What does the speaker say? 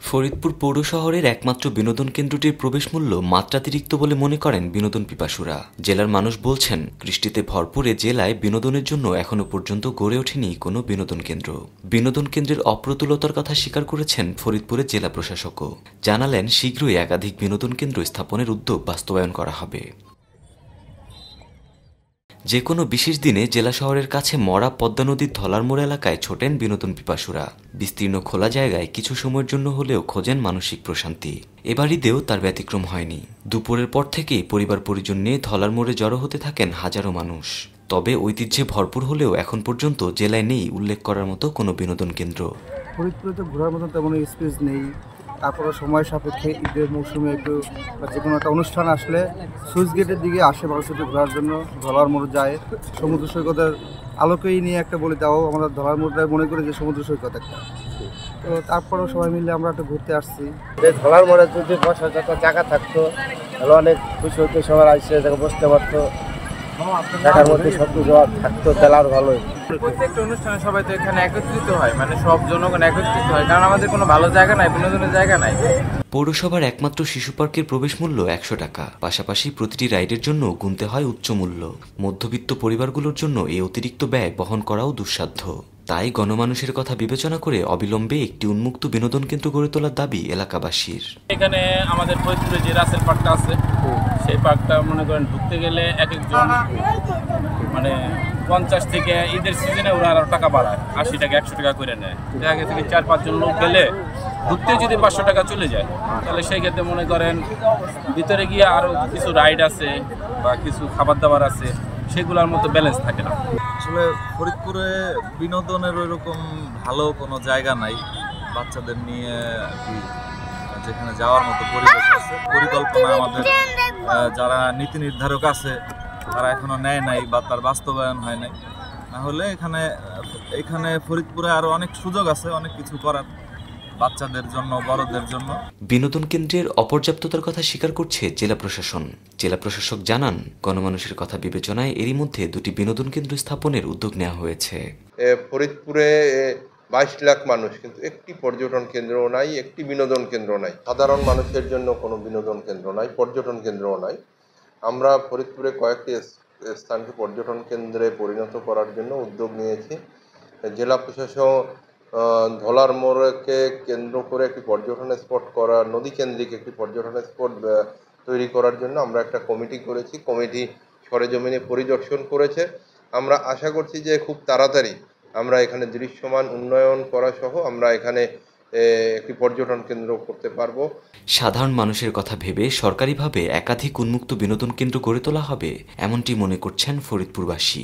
ফরিদপুর পৌর শহরের একমাত্র বিনোদন কেন্দ্রটির প্রবেশ মূল্য মাত্রাতিরিক্ত বলে মনে করেন বিনোদন পিপাসুরা। জেলার মানুষ বলছেন, বৃষ্টিতে ভরপুর এ জেলায় বিনোদনের জন্য এখনো পর্যন্ত গড়ে ওঠেনি কোনো বিনোদন কেন্দ্র। বিনোদন কেন্দ্রের অপ্রতুলতার কথা স্বীকার করেছেন ফরিদপুরের জেলা প্রশাসকও। জানালেন, শীঘ্রই একাধিক বিনোদন কেন্দ্র স্থাপনের উদ্যোগ বাস্তবায়ন করা হবে। যে কোনো বিশেষ দিনে জেলা শহরের কাছে মরা পদ্মা নদীর ধলারমোড় এলাকায় ছোটেন বিনোদন পিপাসুরা। বিস্তীর্ণ খোলা জায়গায় কিছু সময়ের জন্য হলেও খোঁজেন মানসিক প্রশান্তি। এবার ঈদেও তার ব্যতিক্রম হয়নি। দুপুরের পর থেকেই পরিবার পরিজন নিয়ে ধলারমোড়ে জড়ো হতে থাকেন হাজারো মানুষ। তবে ঐতিহ্যে ভরপুর হলেও এখন পর্যন্ত জেলায় নেই উল্লেখ করার মতো কোনো বিনোদন কেন্দ্র। ফরিদপুরে তো ঘোরার মতো তেমন স্পেস নেই। তারপরে সময় সাপেক্ষে ঈদের মৌসুমে একটু যে কোনো একটা অনুষ্ঠান আসলে সুইচ গেটের দিকে আসে মানুষ একটু ঘোরার জন্য, ধলারমোড় যায়। সমুদ্র সৈকতের আলোকেই নিয়ে একটা বলে দাও, আমরা ধলারমোড়টাই মনে করি যে সমুদ্র সৈকত একটা। তো তারপরেও সবাই মিলে আমরা একটু ঘুরতে আসছি। ধলারমোড়ে যদি বসার একটা জায়গা থাকতো তাহলে অনেক খুশি হতো, সবার আসছে জায়গায় বসতে পারতো, ঢাকার মধ্যে সব কিছু থাকতো, তাহলে আর ভালোই। প্রত্যেকটা অনুষ্ঠানে সবাই তো এখানে একত্রিত হয়, মানে সব জনগণ একত্রিত হয়, কারণ আমাদের কোনো ভালো জায়গা নাই, বিনোদনের জায়গা নাই। পৌরসভার একমাত্র শিশু পার্কের প্রবেশ মূল্য ১০০ টাকা। পাশাপাশি প্রতিটি রাইডের জন্য গুনতে হয় উচ্চ মূল্য। মধ্যবিত্ত পরিবারগুলোর জন্য এই অতিরিক্ত ব্যয় বহন করাও দুঃসাধ্য। তাই গণমানুষের কথা বিবেচনা করে অবিলম্বে একটি উন্মুক্ত বিনোদন কেন্দ্র গড়ে তোলার দাবি এলাকাবাসীর। এখানে আমাদের ফরিদপুরে যে রাসেল পার্কটা আছে, সেই পার্কটা মনে করেন ঢুকতে গেলে এক একজন মানে 50 থেকে ঈদের সিজনে ওরা আরও টাকা বাড়ায়, 80 টাকা 100 টাকা করে নেয়। দেখা গেছে কি 4-5 জন লোক গেলে ঢুকতে যদি 500 টাকা চলে যায়, তাহলে সেই ক্ষেত্রে মনে করেন ভিতরে গিয়ে আরও কিছু রাইড আছে বা কিছু খাবার দাবার আছে, সেগুলোর মতো ব্যালেন্স থাকে না। আসলে ফরিদপুরে বিনোদনের ওইরকম ভালো কোনো জায়গা নাই। বাচ্চাদের নিয়ে যেখানে যাওয়ার মতো পরিবেশ আছে, পরিকল্পনা আমাদের যারা নীতি নির্ধারক আছে তারা এখনো নেয় নাই বা তার বাস্তবায়ন হয় নাই। না হলে এখানে ফরিদপুরে আরো অনেক সুযোগ আছে, অনেক কিছু করার বাচ্চাদের জন্য, বড়দের জন্য। বিনোদন কেন্দ্রের অপর্যাপ্ততার কথা স্বীকার করছে জেলা প্রশাসন। জেলা প্রশাসক জানান, গণমানুষের কথা বিবেচনায় এরই মধ্যে 2টি বিনোদন কেন্দ্র স্থাপনের উদ্যোগ নেওয়া হয়েছে। ফরিদপুরে 22 লাখ মানুষ, কিন্তু একটি পর্যটন কেন্দ্রও নাই, একটি বিনোদন কেন্দ্র নাই। সাধারণ মানুষের জন্য কোনো বিনোদন কেন্দ্র নাই, পর্যটন কেন্দ্রও নাই। আমরা ফরিদপুরে কয়েকটি স্থানকে পর্যটন কেন্দ্রে পরিণত করার জন্য উদ্যোগ নিয়েছি। জেলা প্রশাসন ধলারমোড়কে কেন্দ্র করে একটি পর্যটন স্পট করা, নদী কেন্দ্রিক একটি পর্যটন স্পট তৈরি করার জন্য আমরা একটা কমিটি করেছি। কমিটি সরেজমিনে পরিদর্শন করেছে। আমরা আশা করছি যে খুব তাড়াতাড়ি আমরা এখানে দৃশ্যমান উন্নয়ন করা সহ আমরা এখানে একটি পর্যটন কেন্দ্র করতে পারবো। সাধারণ মানুষের কথা ভেবে সরকারিভাবে একাধিক উন্মুক্ত বিনোদন কেন্দ্র গড়ে তোলা হবে, এমনটি মনে করছেন ফরিদপুরবাসী।